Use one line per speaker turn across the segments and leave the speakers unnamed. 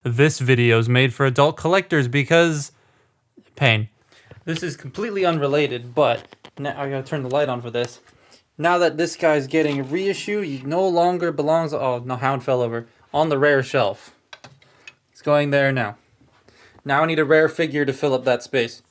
This video is made for adult collectors because pain. This is completely unrelated, but now I gotta turn the light on for this. Now that this guy's getting a reissue, he no longer belongs. Oh no, Hound fell over on the rare shelf. It's going there now. Now I need a rare figure to fill up that space.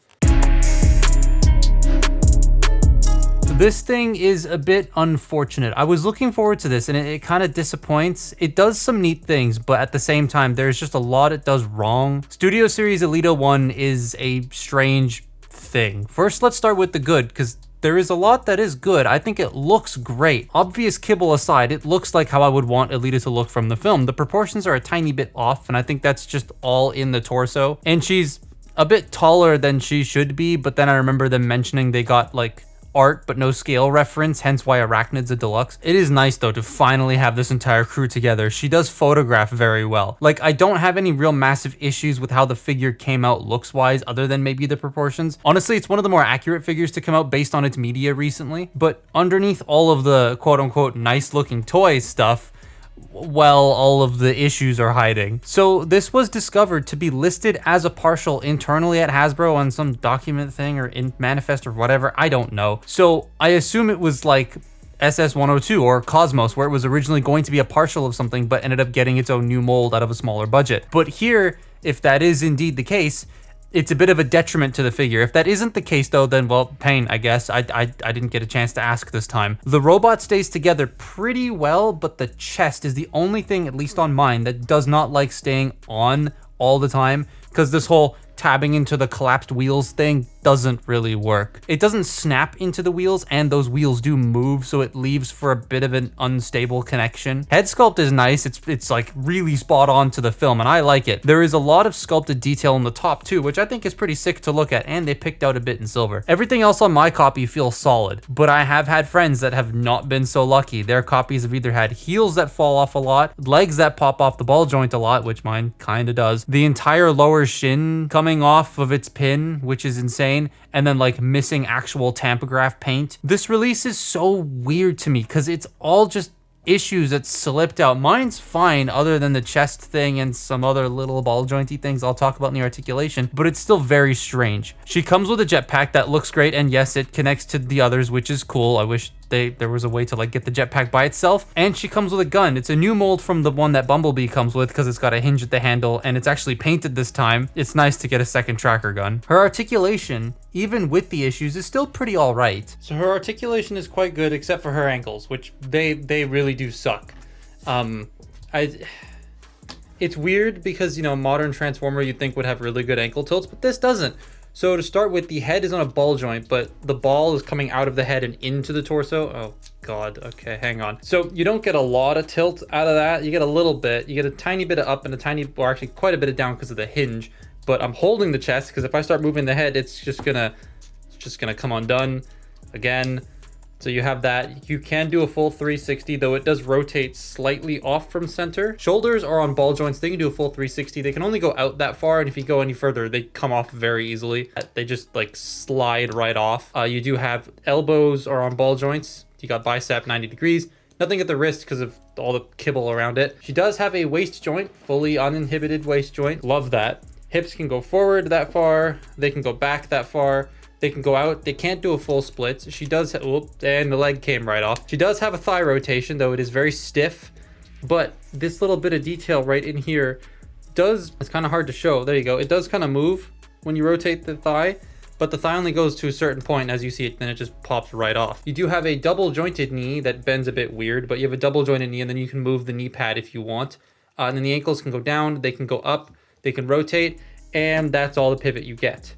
This thing is a bit unfortunate. I was looking forward to this and it kind of disappoints. It does some neat things, but at the same time, there's just a lot it does wrong. Studio Series Elita 1 is a strange thing. First, let's start with the good, because there is a lot that is good. I think it looks great. Obvious kibble aside, it looks like how I would want Elita to look from the film. The proportions are a tiny bit off, and I think that's just all in the torso. And she's a bit taller than she should be, but then I remember them mentioning they got like art but no scale reference, hence why Arachnid's a deluxe. It is nice though to finally have this entire crew together. She does photograph very well. Like, I don't have any real massive issues with how the figure came out looks wise, other than maybe the proportions. Honestly, it's one of the more accurate figures to come out based on its media recently, but underneath all of the quote unquote nice looking toy stuff, well, all of the issues are hiding. So this was discovered to be listed as a partial internally at Hasbro on some document thing or in manifest or whatever, I don't know. So I assume it was like SS102 or Cosmos, where it was originally going to be a partial of something but ended up getting its own new mold out of a smaller budget. But here, if that is indeed the case, it's a bit of a detriment to the figure. If that isn't the case though, then well, pain, I guess. I didn't get a chance to ask this time. The robot stays together pretty well, but the chest is the only thing, at least on mine, that does not like staying on all the time, because this whole tabbing into the collapsed wheels thing doesn't really work. It doesn't snap into the wheels, and those wheels do move, so it leaves for a bit of an unstable connection. Head sculpt is nice. It's like really spot on to the film, and I like it. There is a lot of sculpted detail on the top too, which I think is pretty sick to look at, and they picked out a bit in silver. Everything else on my copy feels solid, but I have had friends that have not been so lucky. Their copies have either had heels that fall off a lot, legs that pop off the ball joint a lot, which mine kinda does, the entire lower shin coming off of its pin, which is insane, and then like missing actual tampograph paint. This release is so weird to me because it's all just issues that slipped out. Mine's fine other than the chest thing and some other little ball jointy things I'll talk about in the articulation, but it's still very strange. She comes with a jetpack that looks great, and yes, it connects to the others, which is cool. I wish there was a way to like get the jetpack by itself. And she comes with a gun. It's a new mold from the one that Bumblebee comes with because it's got a hinge at the handle and it's actually painted this time. It's nice to get a second tracker gun. Her articulation, even with the issues, is still pretty all right. So her articulation is quite good, except for her ankles, which they really do suck. It's weird because, you know, modern Transformer you'd think would have really good ankle tilts, but this doesn't. So to start with, the head is on a ball joint, but the ball is coming out of the head and into the torso. Oh God, okay, hang on. So you don't get a lot of tilt out of that. You get a little bit. You get a tiny bit of up and a tiny, or actually quite a bit of down because of the hinge. But I'm holding the chest because if I start moving the head, it's just gonna come undone again. So you have that. You can do a full 360, though it does rotate slightly off from center. Shoulders are on ball joints. They can do a full 360. They can only go out that far, and if you go any further, they come off very easily. They just like slide right off. You do have elbows are on ball joints. You got bicep 90 degrees. Nothing at the wrist because of all the kibble around it. She does have a waist joint, fully uninhibited waist joint. Love that. Hips can go forward that far. They can go back that far. They can go out. They can't do a full split. She does, and the leg came right off. She does have a thigh rotation, though it is very stiff. But this little bit of detail right in here it's kind of hard to show. There you go. It does kind of move when you rotate the thigh, but the thigh only goes to a certain point. As you see it, then it just pops right off. You do have a double jointed knee that bends a bit weird, but you have a double jointed knee, and then you can move the knee pad if you want. And then the ankles can go down, they can go up, they can rotate, and that's all the pivot you get.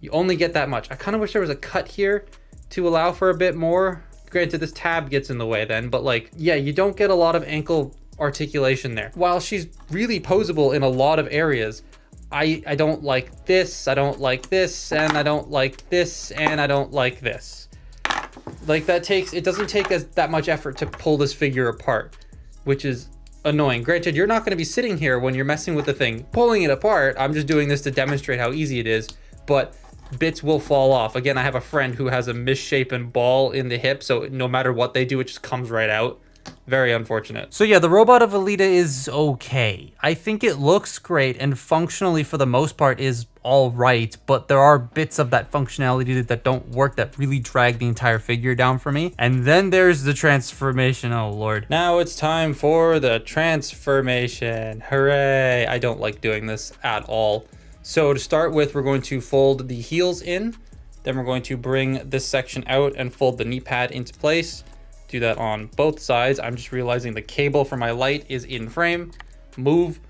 You only get that much. I kind of wish there was a cut here to allow for a bit more. Granted, this tab gets in the way then, but like, yeah, you don't get a lot of ankle articulation there. While she's really posable in a lot of areas, I don't like this, I don't like this, and I don't like this, and I don't like this. Like it doesn't take that much effort to pull this figure apart, which is annoying. Granted, you're not going to be sitting here when you're messing with the thing, pulling it apart. I'm just doing this to demonstrate how easy it is, but bits will fall off. Again, I have a friend who has a misshapen ball in the hip, so no matter what they do, it just comes right out. Very unfortunate. So yeah, the robot of Elita is okay. I think it looks great and functionally for the most part is all right, but there are bits of that functionality that don't work that really drag the entire figure down for me. And then there's the transformation. Oh Lord. Now it's time for the transformation. Hooray. I don't like doing this at all. So to start with, we're going to fold the heels in. Then we're going to bring this section out and fold the knee pad into place. Do that on both sides. I'm just realizing the cable for my light is in frame. Move.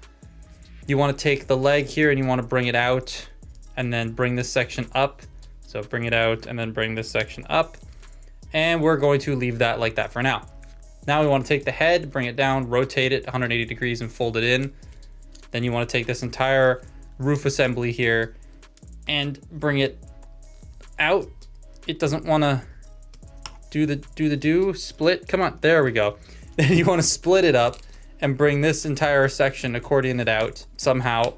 You want to take the leg here and you want to bring it out and then bring this section up. So bring it out and then bring this section up. And we're going to leave that like that for now. Now we want to take the head, bring it down, rotate it 180 degrees and fold it in. Then you want to take this entire roof assembly here and bring it out. It doesn't want to split. Come on, there we go. Then you want to split it up and bring this entire section, accordion it out somehow.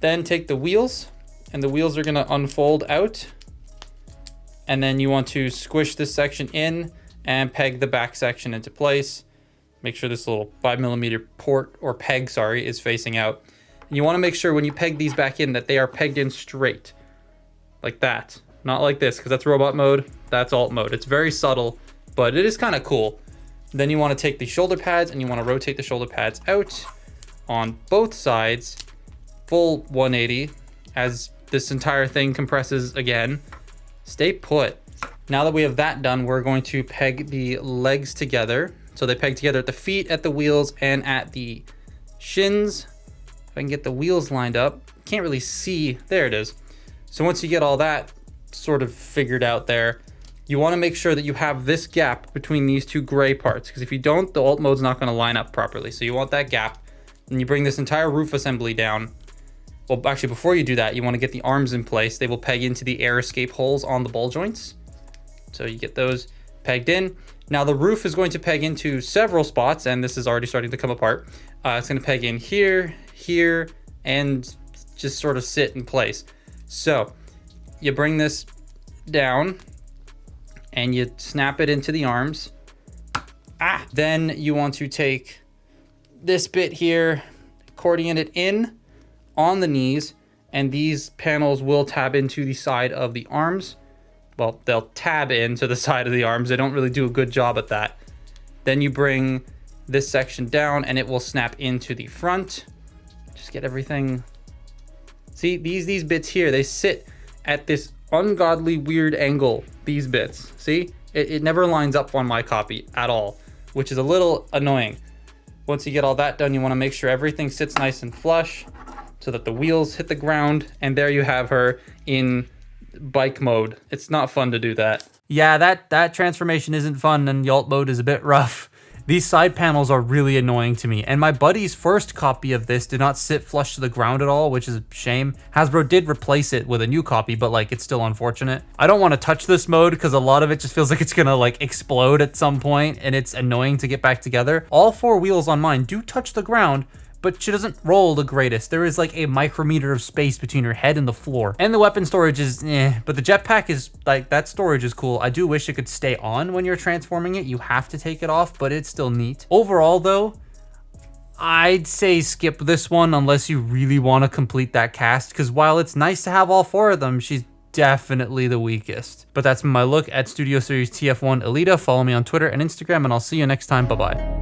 Then take the wheels, and the wheels are going to unfold out. And then you want to squish this section in and peg the back section into place. Make sure this little 5mm port or peg, sorry, is facing out. And you want to make sure when you peg these back in that they are pegged in straight, like that. Not like this, because that's robot mode, that's alt mode. It's very subtle, but it is kind of cool. Then you want to take the shoulder pads and you want to rotate the shoulder pads out on both sides, full 180, as this entire thing compresses again. Stay put. Now that we have that done, we're going to peg the legs together. So they peg together at the feet, at the wheels, and at the shins. If I can get the wheels lined up, can't really see, there it is. So once you get all that sort of figured out there, you want to make sure that you have this gap between these two gray parts, because if you don't, the alt mode's not going to line up properly. So you want that gap, and you bring this entire roof assembly down. Well, actually, before you do that, you want to get the arms in place. They will peg into the air escape holes on the ball joints. So you get those pegged in. Now the roof is going to peg into several spots, and this is already starting to come apart. It's going to peg in here, here, and just sort of sit in place. So you bring this down and you snap it into the arms. Then you want to take this bit here, accordion it in on the knees, and these panels will tab into the side of the arms. Well, they'll tab into the side of the arms. They don't really do a good job at that. Then you bring this section down and it will snap into the front. Just get everything. See, these bits here, they sit at this ungodly weird angle, these bits. See, it never lines up on my copy at all, which is a little annoying. Once you get all that done, you want to make sure everything sits nice and flush so that the wheels hit the ground, and there you have her in bike mode. It's not fun to do that. Yeah, that transformation isn't fun, and the alt mode is a bit rough. These side panels are really annoying to me, and my buddy's first copy of this did not sit flush to the ground at all, which is a shame. Hasbro did replace it with a new copy, but like it's still unfortunate. I don't want to touch this mode because a lot of it just feels like it's gonna like explode at some point, and it's annoying to get back together. All four wheels on mine do touch the ground, but she doesn't roll the greatest. There is like a micrometer of space between her head and the floor. And the weapon storage is but the jetpack is like, that storage is cool. I do wish it could stay on when you're transforming it. You have to take it off, but it's still neat. Overall though, I'd say skip this one unless you really want to complete that cast, because while it's nice to have all four of them, she's definitely the weakest. But that's my look at Studio Series TF1 Elita. Follow me on Twitter and Instagram, and I'll see you next time. Bye-bye.